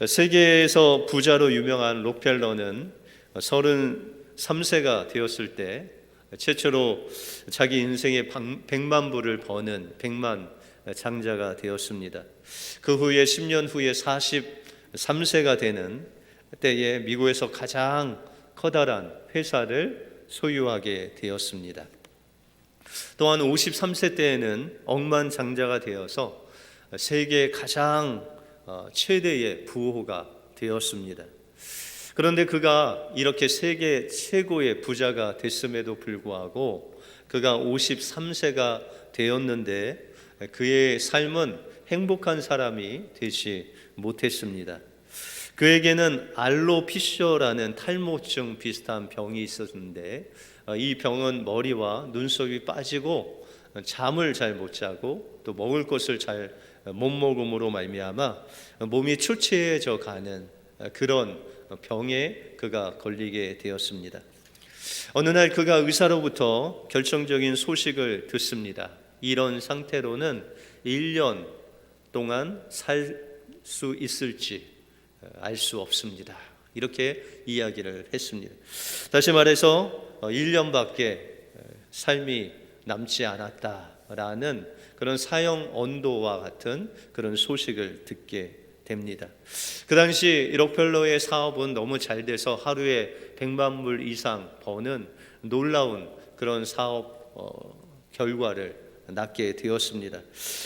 세계에서 부자로 유명한 록펠러는 33세가 되었을 때 최초로 자기 인생의 100만 불을 버는 100만 장자가 되었습니다. 그 후에 10년 후에 43세가 되는 때에 미국에서 가장 커다란 회사를 소유하게 되었습니다. 또한 53세 때에는 억만장자가 되어서 세계 가장 최대의 부호가 되었습니다. 그런데 그가 이렇게 세계 최고의 부자가 됐음에도 불구하고 그가 53세가 되었는데 그의 삶은 행복한 사람이 되지 못했습니다. 그에게는 알로피셔라는 탈모증 비슷한 병이 있었는데 이 병은 머리와 눈썹이 빠지고 잠을 잘 못 자고 또 먹을 것을 잘 못 먹음으로 말미암아 몸이 초췌해져 가는 그런 병에 그가 걸리게 되었습니다. 어느 날 그가 의사로부터 결정적인 소식을 듣습니다. 이런 상태로는 1년 동안 살 수 있을지 알 수 없습니다. 이렇게 이야기를 했습니다. 다시 말해서 1년밖에 삶이 남지 않았다라는 그런 사형 언도와 같은 그런 소식을 듣게 됩니다. 그 당시 록펠러의 사업은 너무 잘 돼서 하루에 100만 불 이상 버는 놀라운 그런 사업 결과를 낳게 되었습니다.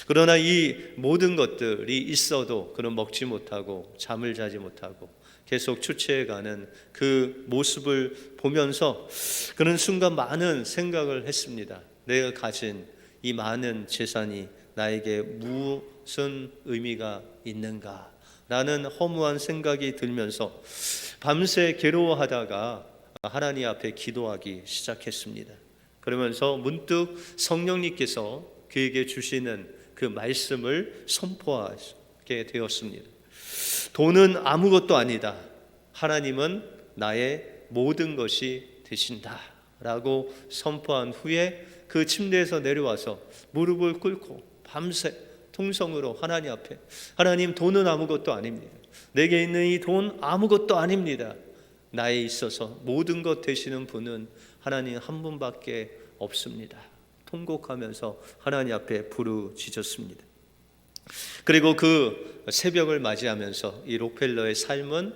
그러나 이 모든 것들이 있어도 그는 먹지 못하고 잠을 자지 못하고 계속 초췌해가는 그 모습을 보면서 그는 순간 많은 생각을 했습니다. 내가 가진 이 많은 재산이 나에게 무슨 의미가 있는가 라는 허무한 생각이 들면서 밤새 괴로워하다가 하나님 앞에 기도하기 시작했습니다. 그러면서 문득 성령님께서 그에게 주시는 그 말씀을 선포하게 되었습니다. 돈은 아무것도 아니다. 하나님은 나의 모든 것이 되신다 라고 선포한 후에 그 침대에서 내려와서 무릎을 꿇고 밤새 통성으로 하나님 앞에, 하나님, 돈은 아무것도 아닙니다. 내게 있는 이 돈 아무것도 아닙니다. 나에 있어서 모든 것 되시는 분은 하나님 한 분밖에 없습니다. 통곡하면서 하나님 앞에 부르짖었습니다. 그리고 그 새벽을 맞이하면서 이 록펠러의 삶은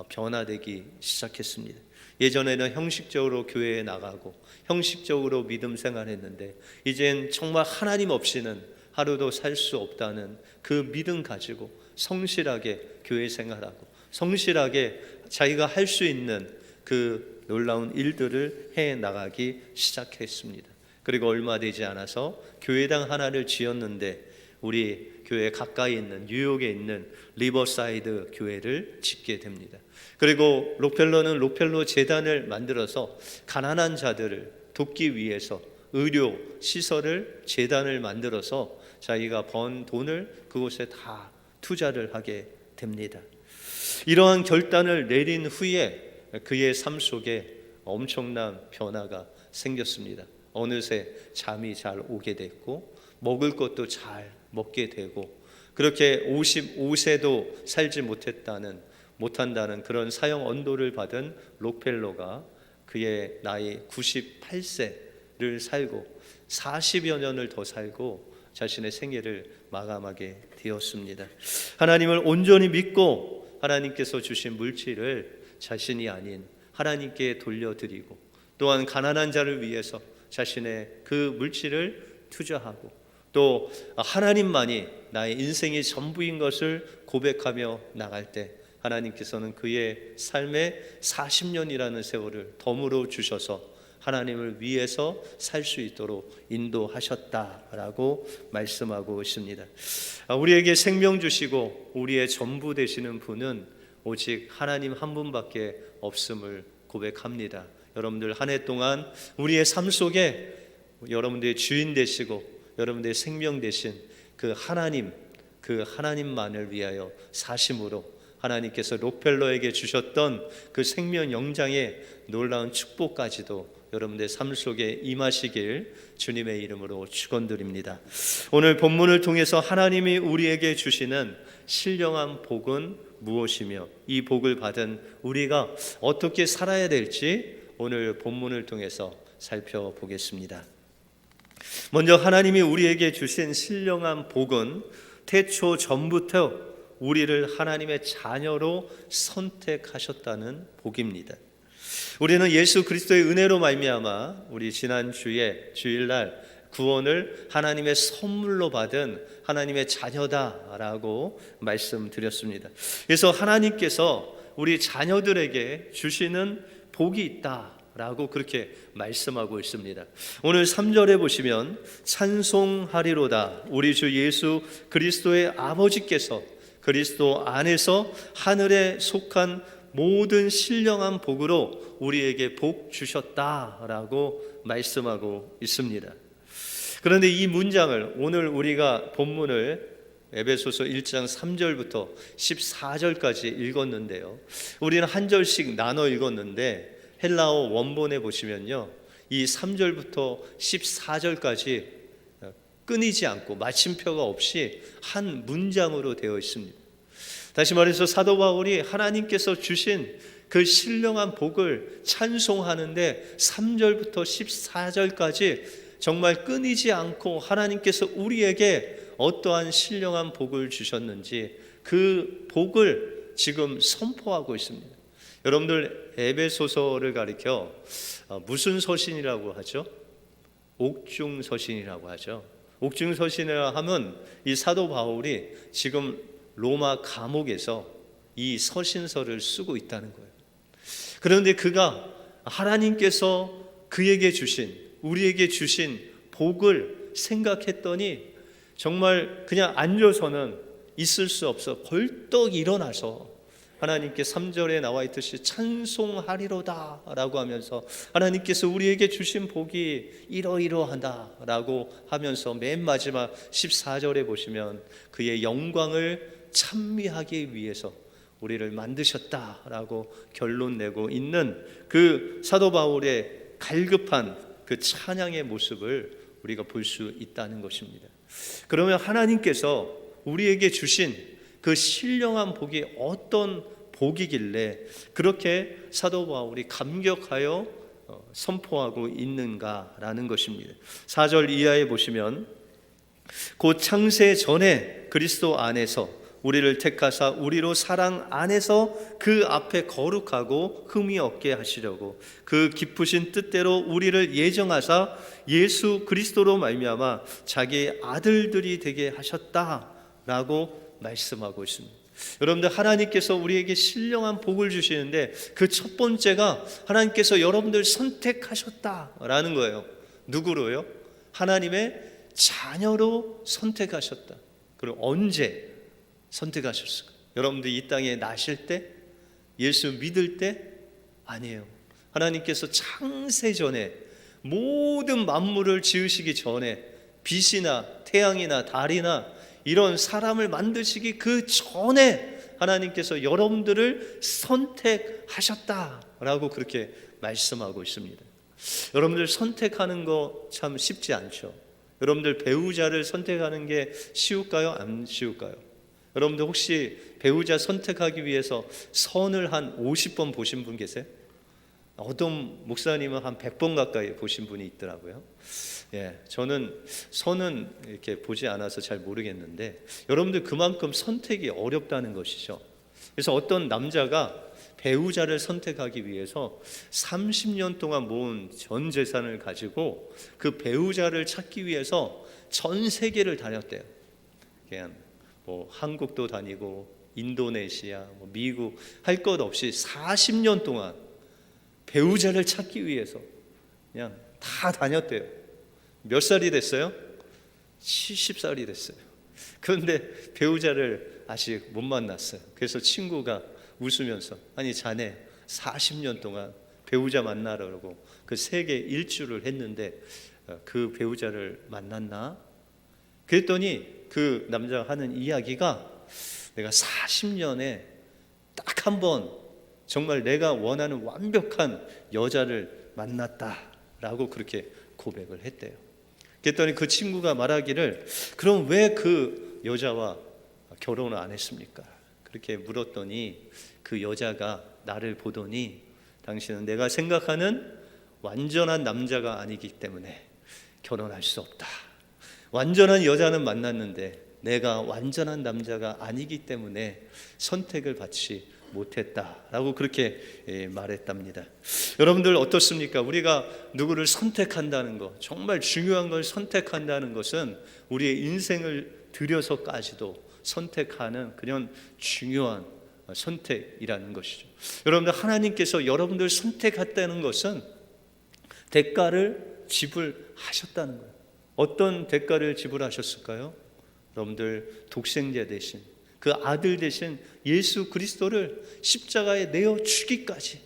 변화되기 시작했습니다. 예전에는 형식적으로 교회에 나가고 형식적으로 믿음 생활했는데 이젠 정말 하나님 없이는 하루도 살 수 없다는 그 믿음 가지고 성실하게 교회 생활하고 성실하게 자기가 할 수 있는 그 놀라운 일들을 해 나가기 시작했습니다. 그리고 얼마 되지 않아서 교회당 하나를 지었는데 우리 교회 가까이 있는 뉴욕에 있는 리버사이드 교회를 짓게 됩니다. 그리고 록펠러는 록펠러 재단을 만들어서 가난한 자들을 돕기 위해서 의료 시설을 재단을 만들어서 자기가 번 돈을 그곳에 다 투자를 하게 됩니다. 이러한 결단을 내린 후에 그의 삶 속에 엄청난 변화가 생겼습니다. 어느새 잠이 잘 오게 됐고 먹을 것도 잘 먹게 되고 그렇게 55세도 살지 못한다는 그런 사형 언도를 받은 록펠러가 그의 나이 98세를 살고 40여 년을 더 살고 자신의 생애를 마감하게 되었습니다. 하나님을 온전히 믿고 하나님께서 주신 물질을 자신이 아닌 하나님께 돌려드리고 또한 가난한 자를 위해서 자신의 그 물질을 투자하고 또 하나님만이 나의 인생의 전부인 것을 고백하며 나갈 때 하나님께서는 그의 삶에 40년이라는 세월을 덤으로 주셔서 하나님을 위해서 살 수 있도록 인도하셨다라고 말씀하고 있습니다. 우리에게 생명 주시고 우리의 전부 되시는 분은 오직 하나님 한 분밖에 없음을 고백합니다. 여러분들 한 해 동안 우리의 삶 속에 여러분들의 주인 되시고 여러분들의 생명 되신 그 하나님만을 위하여 사심으로 하나님께서 록펠러에게 주셨던 그 생명 영장의 놀라운 축복까지도 여러분들의 삶 속에 임하시길 주님의 이름으로 축원드립니다. 오늘 본문을 통해서 하나님이 우리에게 주시는 신령한 복은 무엇이며 이 복을 받은 우리가 어떻게 살아야 될지 오늘 본문을 통해서 살펴보겠습니다. 먼저 하나님이 우리에게 주신 신령한 복은 태초 전부터 우리를 하나님의 자녀로 선택하셨다는 복입니다. 우리는 예수 그리스도의 은혜로 말미암아 우리 지난주에 주일날 구원을 하나님의 선물로 받은 하나님의 자녀다라고 말씀드렸습니다. 그래서 하나님께서 우리 자녀들에게 주시는 복이 있다라고 그렇게 말씀하고 있습니다. 오늘 3절에 보시면 찬송하리로다 우리 주 예수 그리스도의 아버지께서 그리스도 안에서 하늘에 속한 모든 신령한 복으로 우리에게 복 주셨다라고 말씀하고 있습니다. 그런데 이 문장을 오늘 우리가 본문을 에베소서 1장 3절부터 14절까지 읽었는데요. 우리는 한 절씩 나눠 읽었는데 헬라어 원본에 보시면요. 이 3절부터 14절까지 끊이지 않고 마침표가 없이 한 문장으로 되어 있습니다. 다시 말해서 사도 바울이 하나님께서 주신 그 신령한 복을 찬송하는데 3절부터 14절까지 정말 끊이지 않고 하나님께서 우리에게 어떠한 신령한 복을 주셨는지 그 복을 지금 선포하고 있습니다. 여러분들 에베소서를 가리켜 무슨 서신이라고 하죠? 옥중서신이라고 하죠. 옥중서신이라 하면 이 사도 바울이 지금 로마 감옥에서 이 서신서를 쓰고 있다는 거예요. 그런데 그가 하나님께서 그에게 주신 우리에게 주신 복을 생각했더니 정말 그냥 앉아서는 있을 수 없어 벌떡 일어나서 하나님께 3절에 나와 있듯이 찬송하리로다 라고 하면서 하나님께서 우리에게 주신 복이 이러이러하다 라고 하면서 맨 마지막 14절에 보시면 그의 영광을 찬미하기 위해서 우리를 만드셨다라고 결론 내고 있는 그 사도 바울의 갈급한 그 찬양의 모습을 우리가 볼 수 있다는 것입니다. 그러면 하나님께서 우리에게 주신 그 신령한 복이 어떤 복이길래 그렇게 사도 바울이 감격하여 선포하고 있는가라는 것입니다. 4절 이하에 보시면 곧 창세 전에 그리스도 안에서 우리를 택하사 우리로 사랑 안에서 그 앞에 거룩하고 흠이 없게 하시려고 그 기쁘신 뜻대로 우리를 예정하사 예수 그리스도로 말미암아 자기의 아들들이 되게 하셨다라고 말씀하고 있습니다. 여러분들 하나님께서 우리에게 신령한 복을 주시는데 그 첫 번째가 하나님께서 여러분들 선택하셨다라는 거예요. 누구로요? 하나님의 자녀로 선택하셨다. 그리고 언제 선택하셨을까요? 여러분들 이 땅에 나실 때, 예수 믿을 때? 아니에요. 하나님께서 창세전에 모든 만물을 지으시기 전에 빛이나 태양이나 달이나 이런 사람을 만드시기 그 전에 하나님께서 여러분들을 선택하셨다라고 그렇게 말씀하고 있습니다. 여러분들 선택하는 거 참 쉽지 않죠. 여러분들 배우자를 선택하는 게 쉬울까요? 안 쉬울까요? 여러분들 혹시 배우자 선택하기 위해서 선을 한 50번 보신 분 계세요? 어떤 목사님은 한 100번 가까이 보신 분이 있더라고요. 저는 선은 이렇게 보지 않아서 잘 모르겠는데 여러분들 그만큼 선택이 어렵다는 것이죠. 그래서 어떤 남자가 배우자를 선택하기 위해서 30년 동안 모은 전 재산을 가지고 그 배우자를 찾기 위해서 전 세계를 다녔대요. 그냥 뭐 한국도 다니고 인도네시아, 미국 할 것 없이 40년 동안 배우자를 찾기 위해서 그냥 다 다녔대요. 몇 살이 됐어요? 70살이 됐어요. 그런데 배우자를 아직 못 만났어요. 그래서 친구가 웃으면서 아니 자네 40년 동안 배우자 만나라고 그 세계 일주를 했는데 그 배우자를 만났나? 그랬더니 그 남자가 하는 이야기가 내가 40년에 딱 한 번 정말 내가 원하는 완벽한 여자를 만났다라고 그렇게 고백을 했대요. 그랬더니 그 친구가 말하기를 그럼 왜 그 여자와 결혼을 안 했습니까? 그렇게 물었더니 그 여자가 나를 보더니 당신은 내가 생각하는 완전한 남자가 아니기 때문에 결혼할 수 없다. 완전한 여자는 만났는데 내가 완전한 남자가 아니기 때문에 선택을 받지 못했다라고 그렇게 말했답니다. 여러분들 어떻습니까? 우리가 누구를 선택한다는 것, 정말 중요한 걸 선택한다는 것은 우리의 인생을 들여서까지도 선택하는 그런 중요한 선택이라는 것이죠. 여러분들, 하나님께서 여러분들 선택했다는 것은 대가를 지불하셨다는 거예요. 어떤 대가를 지불하셨을까요? 여러분들, 독생자 대신, 그 아들 대신 예수 그리스도를 십자가에 내어 죽기까지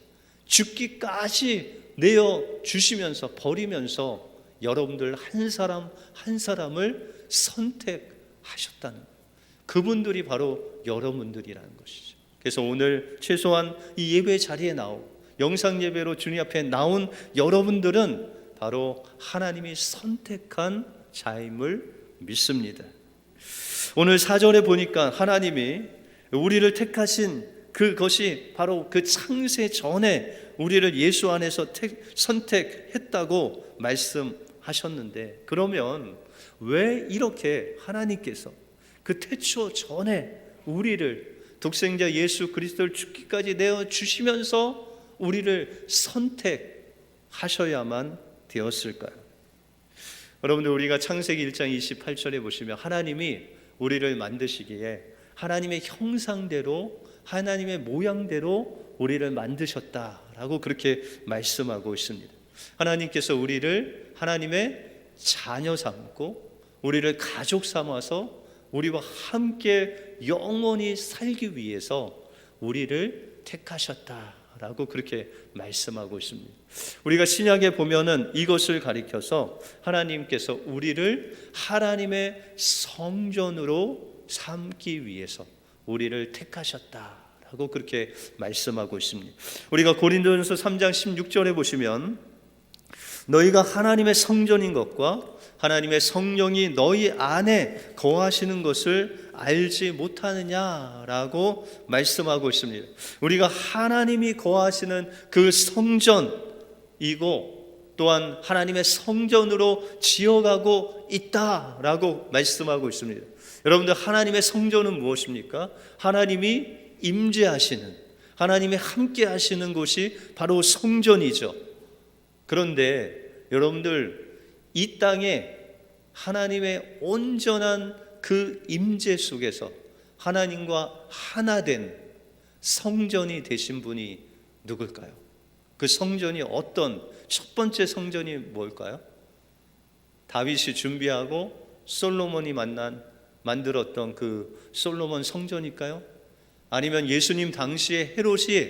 내어 주시면서, 버리면서 여러분들 한 사람 한 사람을 선택하셨다는 거예요. 그분들이 바로 여러분들이라는 것이죠. 그래서 오늘 최소한 이 예배 자리에 나오고 영상 예배로 주님 앞에 나온 여러분들은 바로 하나님이 선택한 자임을 믿습니다. 오늘 4절에 보니까 하나님이 우리를 택하신 그것이 바로 그 창세 전에 우리를 예수 안에서 선택했다고 말씀하셨는데, 그러면 왜 이렇게 하나님께서 그 태초 전에 우리를 독생자 예수 그리스도를 죽기까지 내어 주시면서 우리를 선택하셔야만 되었을까요? 여러분들, 우리가 창세기 1장 28절에 보시면 하나님이 우리를 만드시기에 하나님의 형상대로, 하나님의 모양대로 우리를 만드셨다라고 그렇게 말씀하고 있습니다. 하나님께서 우리를 하나님의 자녀 삼고 우리를 가족 삼아서 우리와 함께 영원히 살기 위해서 우리를 택하셨다라고 그렇게 말씀하고 있습니다. 우리가 신약에 보면은 이것을 가리켜서 하나님께서 우리를 하나님의 성전으로 삼기 위해서 우리를 택하셨다라고 그렇게 말씀하고 있습니다. 우리가 고린도전서 3장 16절에 보시면 너희가 하나님의 성전인 것과 하나님의 성령이 너희 안에 거하시는 것을 알지 못하느냐라고 말씀하고 있습니다. 우리가 하나님이 거하시는 그 성전이고 또한 하나님의 성전으로 지어가고 있다라고 말씀하고 있습니다. 여러분들, 하나님의 성전은 무엇입니까? 하나님이 임재하시는, 하나님이 함께 하시는 곳이 바로 성전이죠. 그런데 여러분들, 이 땅에 하나님의 온전한 그 임재 속에서 하나님과 하나 된 성전이 되신 분이 누굴까요? 그 성전이 어떤, 첫 번째 성전이 뭘까요? 다윗이 준비하고 솔로몬이 만들었던 그 솔로몬 성전일까요? 아니면 예수님 당시에 헤롯이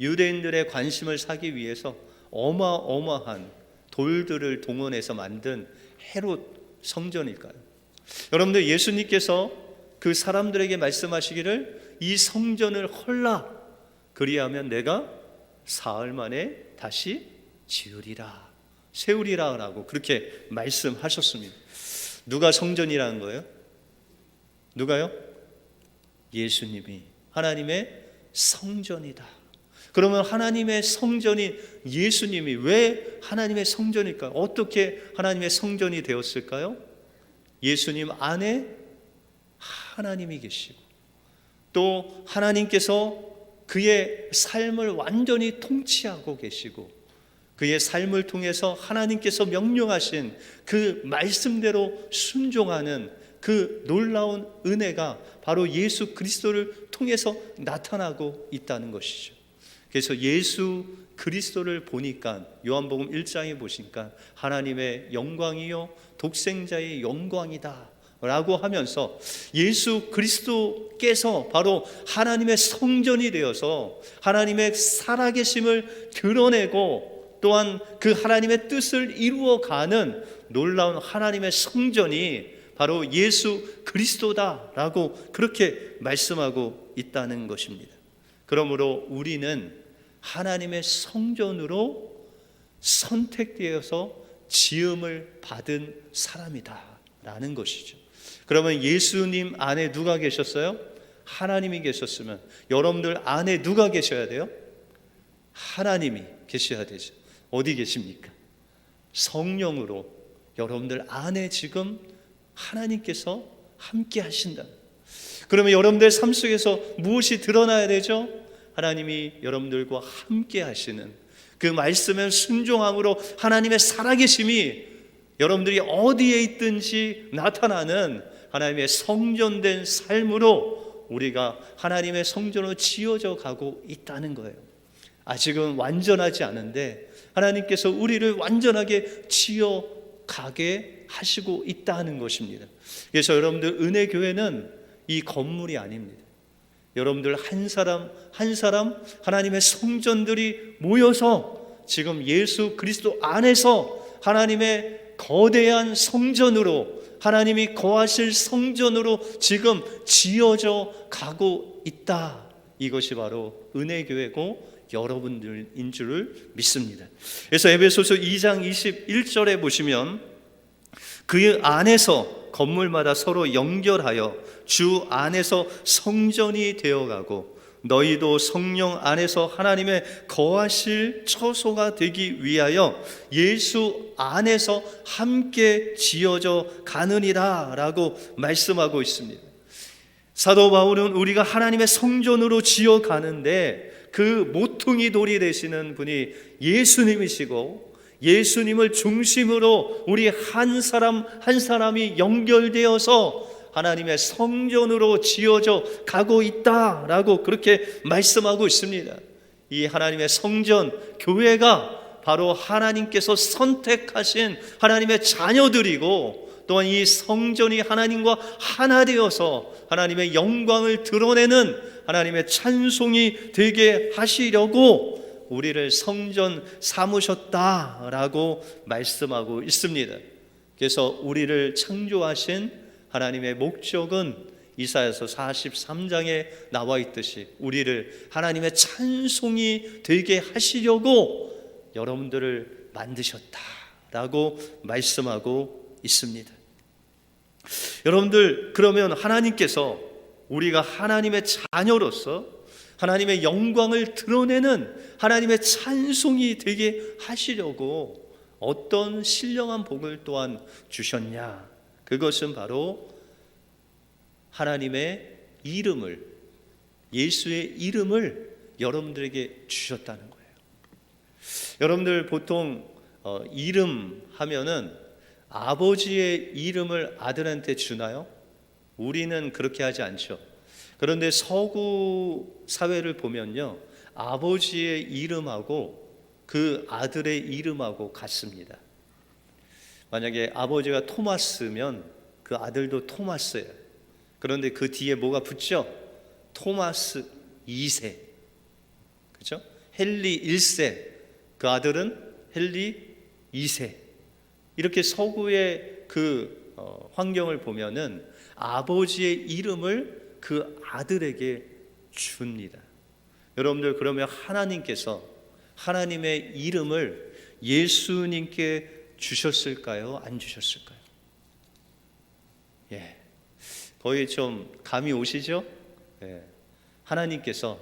유대인들의 관심을 사기 위해서 어마어마한 돌들을 동원해서 만든 헤롯 성전일까요? 여러분들, 예수님께서 그 사람들에게 말씀하시기를 이 성전을 헐라, 그리하면 내가 사흘 만에 다시 지으리라, 세우리라 라고 그렇게 말씀하셨습니다. 누가 성전이라는 거예요? 누가요? 예수님이 하나님의 성전이다. 그러면 하나님의 성전인 예수님이 왜 하나님의 성전일까요? 어떻게 하나님의 성전이 되었을까요? 예수님 안에 하나님이 계시고 또 하나님께서 그의 삶을 완전히 통치하고 계시고 그의 삶을 통해서 하나님께서 명령하신 그 말씀대로 순종하는 그 놀라운 은혜가 바로 예수 그리스도를 통해서 나타나고 있다는 것이죠. 그래서 예수 그리스도를 보니까 요한복음 1장에 보시니까 하나님의 영광이요 독생자의 영광이다 라고 하면서 예수 그리스도께서 바로 하나님의 성전이 되어서 하나님의 살아계심을 드러내고 또한 그 하나님의 뜻을 이루어가는 놀라운 하나님의 성전이 바로 예수 그리스도다라고 그렇게 말씀하고 있다는 것입니다. 그러므로 우리는 하나님의 성전으로 선택되어서 지음을 받은 사람이다 라는 것이죠. 그러면 예수님 안에 누가 계셨어요? 하나님이 계셨으면 여러분들 안에 누가 계셔야 돼요? 하나님이 계셔야 되죠. 어디 계십니까? 성령으로 여러분들 안에 지금 하나님께서 함께 하신다. 그러면 여러분들 삶 속에서 무엇이 드러나야 되죠? 하나님이 여러분들과 함께 하시는 그 말씀에 순종함으로 하나님의 살아계심이 여러분들이 어디에 있든지 나타나는 하나님의 성전된 삶으로 우리가 하나님의 성전으로 지어져 가고 있다는 거예요. 아직은 완전하지 않은데 하나님께서 우리를 완전하게 지어가게 하시고 있다는 것입니다. 그래서 여러분들 은혜교회는 이 건물이 아닙니다. 여러분들 한 사람 한 사람 하나님의 성전들이 모여서 지금 예수 그리스도 안에서 하나님의 거대한 성전으로, 하나님이 거하실 성전으로 지금 지어져 가고 있다. 이것이 바로 은혜교회고 여러분들인 줄을 믿습니다. 그래서 에베소서 2장 21절에 보시면 그 안에서 건물마다 서로 연결하여 주 안에서 성전이 되어가고 너희도 성령 안에서 하나님의 거하실 처소가 되기 위하여 예수 안에서 함께 지어져 가느니라 라고 말씀하고 있습니다. 사도 바울은 우리가 하나님의 성전으로 지어 가는데 그 모퉁이 돌이 되시는 분이 예수님이시고, 예수님을 중심으로 우리 한 사람 한 사람이 연결되어서 하나님의 성전으로 지어져 가고 있다라고 그렇게 말씀하고 있습니다. 이 하나님의 성전, 교회가 바로 하나님께서 선택하신 하나님의 자녀들이고, 또한 이 성전이 하나님과 하나 되어서 하나님의 영광을 드러내는 하나님의 찬송이 되게 하시려고 우리를 성전 삼으셨다라고 말씀하고 있습니다. 그래서 우리를 창조하신 하나님의 목적은 이사야서 43장에 나와 있듯이 우리를 하나님의 찬송이 되게 하시려고 여러분들을 만드셨다라고 말씀하고 있습니다. 여러분들, 그러면 하나님께서 우리가 하나님의 자녀로서 하나님의 영광을 드러내는 하나님의 찬송이 되게 하시려고 어떤 신령한 복을 또한 주셨냐? 그것은 바로 하나님의 이름을, 예수의 이름을 여러분들에게 주셨다는 거예요. 여러분들 보통 이름 하면은 아버지의 이름을 아들한테 주나요? 우리는 그렇게 하지 않죠. 그런데 서구 사회를 보면요, 아버지의 이름하고 그 아들의 이름하고 같습니다. 만약에 아버지가 토마스면 그 아들도 토마스예요. 그런데 그 뒤에 뭐가 붙죠? 토마스 2세, 그렇죠? 헨리 1세, 그 아들은 헨리 2세. 이렇게 서구의 그 환경을 보면은 아버지의 이름을 그 아들에게 줍니다. 여러분들, 그러면 하나님께서 하나님의 이름을 예수님께 주셨을까요? 안 주셨을까요? 예, 거의 좀 감이 오시죠? 예, 하나님께서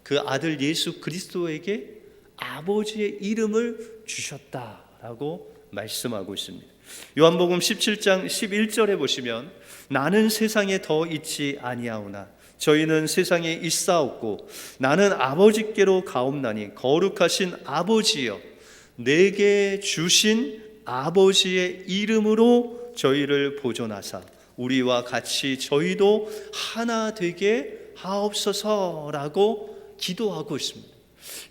그 아들 예수 그리스도에게 아버지의 이름을 주셨다라고 말씀하고 있습니다. 요한복음 17장 11절에 보시면 나는 세상에 더 있지 아니하오나 저희는 세상에 있사옵고 나는 아버지께로 가옵나니 거룩하신 아버지여 내게 주신 아버지의 이름으로 저희를 보존하사 우리와 같이 저희도 하나 되게 하옵소서라고 기도하고 있습니다.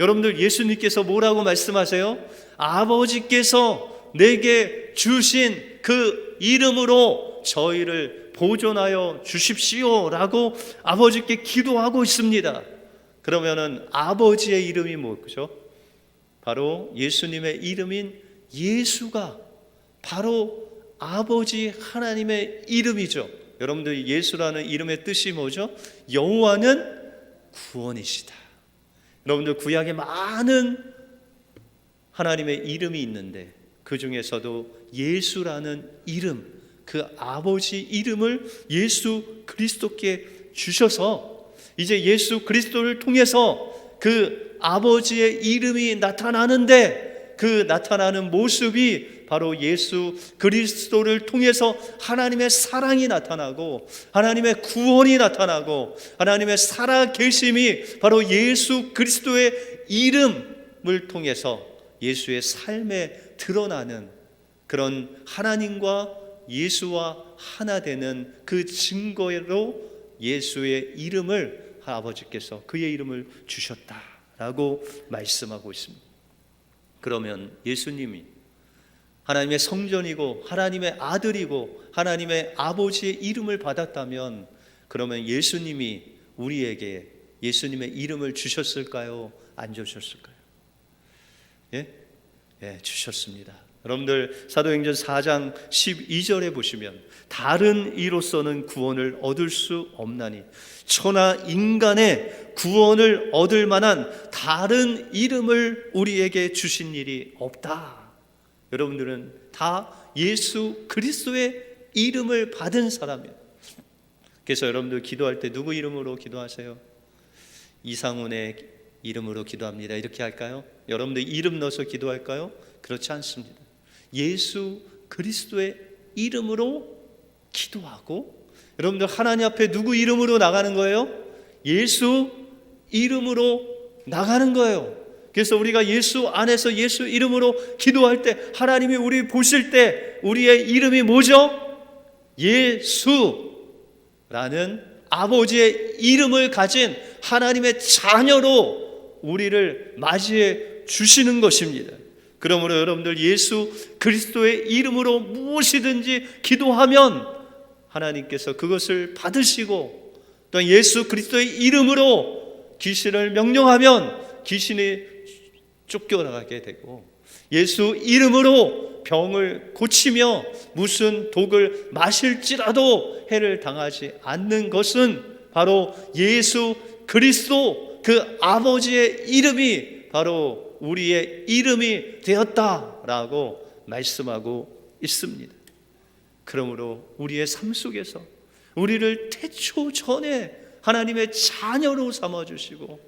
여러분들, 예수님께서 뭐라고 말씀하세요? 아버지께서 내게 주신 그 이름으로 저희를 보존하여 주십시오라고 아버지께 기도하고 있습니다. 그러면은 아버지의 이름이 뭐죠? 바로 예수님의 이름인 예수가 바로 아버지 하나님의 이름이죠. 여러분들, 예수라는 이름의 뜻이 뭐죠? 여호와는 구원이시다. 여러분들, 구약에 많은 하나님의 이름이 있는데 그 중에서도 예수라는 이름, 그 아버지 이름을 예수 그리스도께 주셔서 이제 예수 그리스도를 통해서 그 아버지의 이름이 나타나는데, 그 나타나는 모습이 바로 예수 그리스도를 통해서 하나님의 사랑이 나타나고, 하나님의 구원이 나타나고, 하나님의 살아계심이 바로 예수 그리스도의 이름을 통해서 예수의 삶에 드러나는, 그런 하나님과 예수와 하나 되는 그 증거로 예수의 이름을 아버지께서 그의 이름을 주셨다라고 말씀하고 있습니다. 그러면 예수님이 하나님의 성전이고 하나님의 아들이고 하나님의 아버지의 이름을 받았다면, 그러면 예수님이 우리에게 예수님의 이름을 주셨을까요? 안 주셨을까요? 예? 예, 주셨습니다. 여러분들 사도행전 4장 12절에 보시면, 다른 이로서는 구원을 얻을 수 없나니 천하 인간의 구원을 얻을 만한 다른 이름을 우리에게 주신 일이 없다. 여러분들은 다 예수 그리스도의 이름을 받은 사람이에요. 그래서 여러분들 기도할 때 누구 이름으로 기도하세요? 이상훈의 이름으로 기도합니다, 이렇게 할까요? 여러분들 이름 넣어서 기도할까요? 그렇지 않습니다. 예수 그리스도의 이름으로 기도하고, 여러분들 하나님 앞에 누구 이름으로 나가는 거예요? 예수 이름으로 나가는 거예요. 그래서 우리가 예수 안에서 예수 이름으로 기도할 때 하나님이 우리 보실 때 우리의 이름이 뭐죠? 예수라는 아버지의 이름을 가진 하나님의 자녀로 우리를 맞이해 주시는 것입니다. 그러므로 여러분들 예수 그리스도의 이름으로 무엇이든지 기도하면 하나님께서 그것을 받으시고, 또 예수 그리스도의 이름으로 귀신을 명령하면 귀신이 쫓겨나가게 되고, 예수 이름으로 병을 고치며 무슨 독을 마실지라도 해를 당하지 않는 것은 바로 예수 그리스도 그 아버지의 이름이 바로 우리의 이름이 되었다라고 말씀하고 있습니다. 그러므로 우리의 삶 속에서 우리를 태초 전에 하나님의 자녀로 삼아주시고,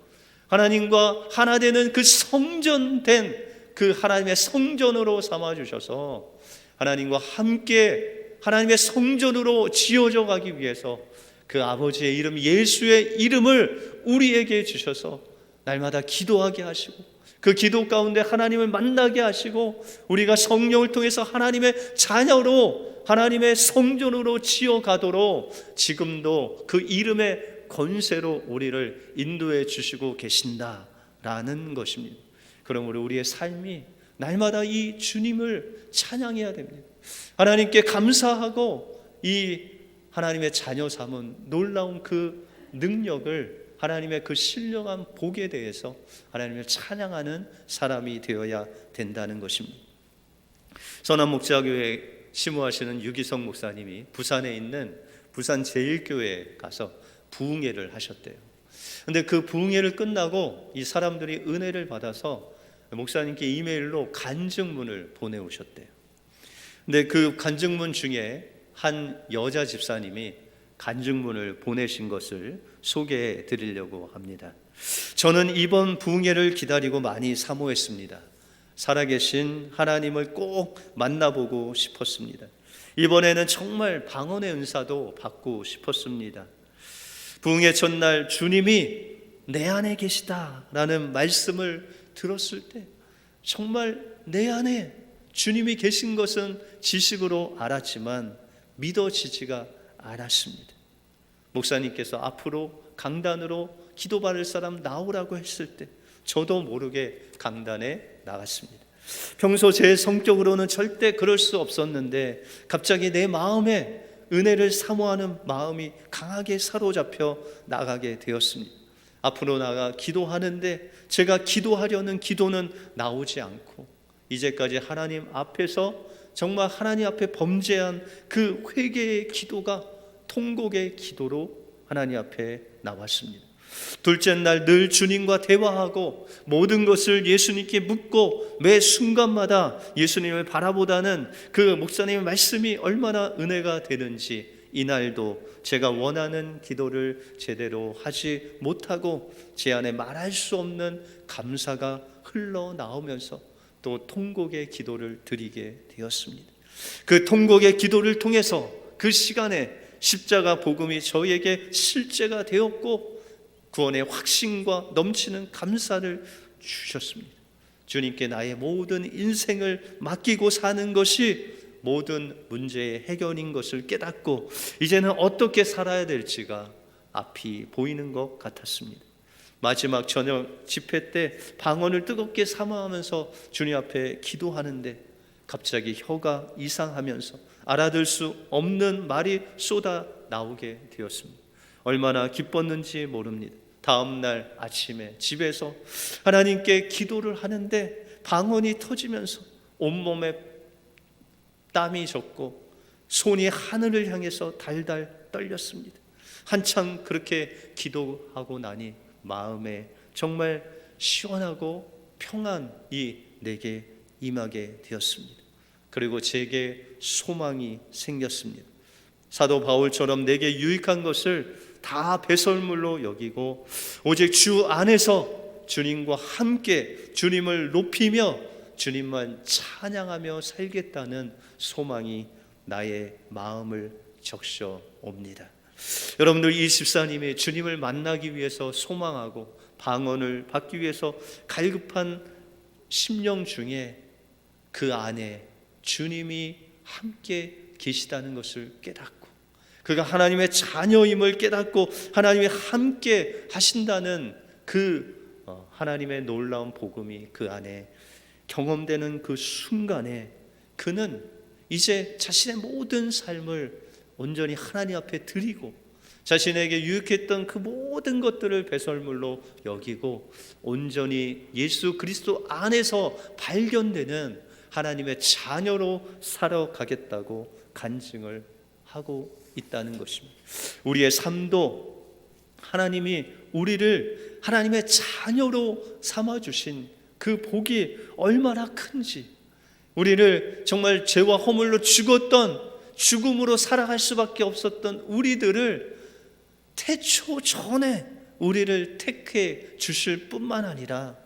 하나님과 하나 되는 그 성전된 그 하나님의 성전으로 삼아주셔서 하나님과 함께 하나님의 성전으로 지어져 가기 위해서 그 아버지의 이름 예수의 이름을 우리에게 주셔서 날마다 기도하게 하시고, 그 기도 가운데 하나님을 만나게 하시고, 우리가 성령을 통해서 하나님의 자녀로 하나님의 성전으로 지어가도록 지금도 그 이름의 권세로 우리를 인도해 주시고 계신다라는 것입니다. 그러므로 우리의 삶이 날마다 이 주님을 찬양해야 됩니다. 하나님께 감사하고 이 하나님의 자녀 삼은 놀라운 그 능력을, 하나님의 그 신령한 복에 대해서 하나님을 찬양하는 사람이 되어야 된다는 것입니다. 선한목자교회 심우하시는 유기성 목사님이 부산에 있는 부산 제일교회에 가서 부흥회를 하셨대요. 근데 그 부흥회를 끝나고 이 사람들이 은혜를 받아서 목사님께 이메일로 간증문을 보내오셨대요. 근데 그 간증문 중에 한 여자 집사님이 간증문을 보내신 것을 소개해 드리려고 합니다. 저는 이번 부흥회를 기다리고 많이 사모했습니다. 살아계신 하나님을 꼭 만나보고 싶었습니다. 이번에는 정말 방언의 은사도 받고 싶었습니다. 부흥회 첫날 주님이 내 안에 계시다라는 말씀을 들었을 때 정말 내 안에 주님이 계신 것은 지식으로 알았지만 믿어지지가 않았습니다. 목사님께서 앞으로 강단으로 기도받을 사람 나오라고 했을 때 저도 모르게 강단에 나갔습니다. 평소 제 성격으로는 절대 그럴 수 없었는데 갑자기 내 마음에 은혜를 사모하는 마음이 강하게 사로잡혀 나가게 되었습니다. 앞으로 나가 기도하는데 제가 기도하려는 기도는 나오지 않고 이제까지 하나님 앞에서 정말 하나님 앞에 범죄한 그 회개의 기도가 통곡의 기도로 하나님 앞에 나왔습니다. 둘째 날 늘 주님과 대화하고 모든 것을 예수님께 묻고 매 순간마다 예수님을 바라보다는 그 목사님의 말씀이 얼마나 은혜가 되는지 이날도 제가 원하는 기도를 제대로 하지 못하고 제 안에 말할 수 없는 감사가 흘러나오면서 또 통곡의 기도를 드리게 되었습니다. 그 통곡의 기도를 통해서 그 시간에 십자가 복음이 저에게 실제가 되었고 구원의 확신과 넘치는 감사를 주셨습니다. 주님께 나의 모든 인생을 맡기고 사는 것이 모든 문제의 해결인 것을 깨닫고 이제는 어떻게 살아야 될지가 앞이 보이는 것 같았습니다. 마지막 저녁 집회 때 방언을 뜨겁게 사모하면서 주님 앞에 기도하는데 갑자기 혀가 이상하면서 알아들 수 없는 말이 쏟아 나오게 되었습니다. 얼마나 기뻤는지 모릅니다. 다음 날 아침에 집에서 하나님께 기도를 하는데 방언이 터지면서 온몸에 땀이 졌고 손이 하늘을 향해서 달달 떨렸습니다. 한참 그렇게 기도하고 나니 마음에 정말 시원하고 평안이 내게 임하게 되었습니다. 그리고 제게 소망이 생겼습니다. 사도 바울처럼 내게 유익한 것을 다 배설물로 여기고 오직 주 안에서 주님과 함께 주님을 높이며 주님만 찬양하며 살겠다는 소망이 나의 마음을 적셔옵니다. 여러분들 이 집사님이 주님을 만나기 위해서 소망하고 방언을 받기 위해서 갈급한 심령 중에 그 안에 주님이 함께 계시다는 것을 깨닫고 그가 하나님의 자녀임을 깨닫고 하나님이 함께 하신다는 그 하나님의 놀라운 복음이 그 안에 경험되는 그 순간에 그는 이제 자신의 모든 삶을 온전히 하나님 앞에 드리고 자신에게 유익했던 그 모든 것들을 배설물로 여기고 온전히 예수 그리스도 안에서 발견되는 하나님의 자녀로 살아가겠다고 간증을 하고 있다는 것입니다. 우리의 삶도 하나님이 우리를 하나님의 자녀로 삼아주신 그 복이 얼마나 큰지, 우리를 정말 죄와 허물로 죽었던 죽음으로 살아갈 수밖에 없었던 우리들을 태초 전에 우리를 택해 주실 뿐만 아니라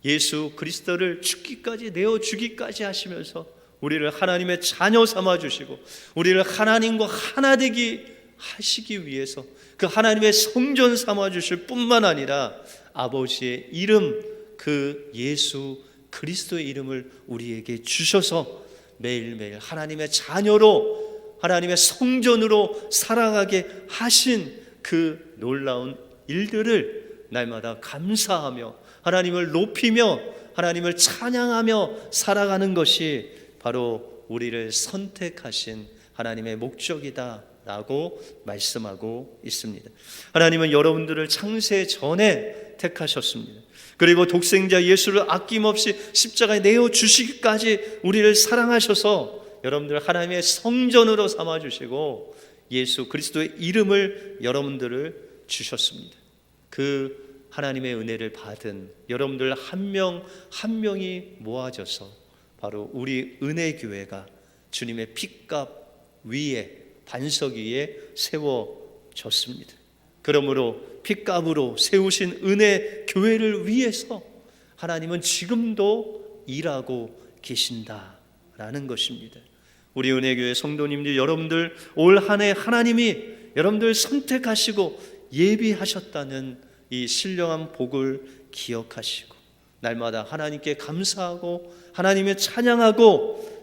예수 그리스도를 죽기까지 내어주기까지 하시면서 우리를 하나님의 자녀 삼아주시고 우리를 하나님과 하나 되기 하시기 위해서 그 하나님의 성전 삼아주실 뿐만 아니라 아버지의 이름 그 예수 그리스도의 이름을 우리에게 주셔서 매일매일 하나님의 자녀로 하나님의 성전으로 살아가게 하신 그 놀라운 일들을 날마다 감사하며 하나님을 높이며 하나님을 찬양하며 살아가는 것이 바로 우리를 선택하신 하나님의 목적이다 라고 말씀하고 있습니다. 하나님은 여러분들을 창세 전에 택하셨습니다. 그리고 독생자 예수를 아낌없이 십자가에 내어주시기까지 우리를 사랑하셔서 여러분들 하나님의 성전으로 삼아주시고 예수 그리스도의 이름을 여러분들을 주셨습니다. 그 하나님의 은혜를 받은 여러분들 한 명 한 명이 모아져서 바로 우리 은혜교회가 주님의 핏값 위에 반석 위에 세워졌습니다. 그러므로 핏값으로 세우신 은혜 교회를 위해서 하나님은 지금도 일하고 계신다라는 것입니다. 우리 은혜교회 성도님들 여러분들 올 한 해 하나님이 여러분들 선택하시고 예비하셨다는 이 신령한 복을 기억하시고 날마다 하나님께 감사하고 하나님의 찬양하고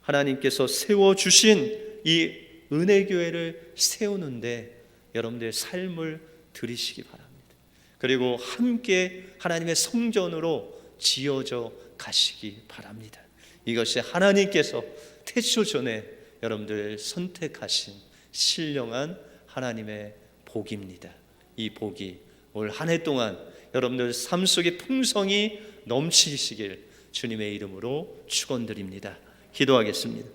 하나님께서 세워주신 이 은혜교회를 세우는데 여러분들의 삶을 드리시기 바랍니다. 그리고 함께 하나님의 성전으로 지어져 가시기 바랍니다. 이것이 하나님께서 태초 전에 여러분들 선택하신 신령한 하나님의 복입니다. 이 복이 올 한 해 동안 여러분들 삶 속에 풍성이 넘치시길 주님의 이름으로 축원드립니다. 기도하겠습니다.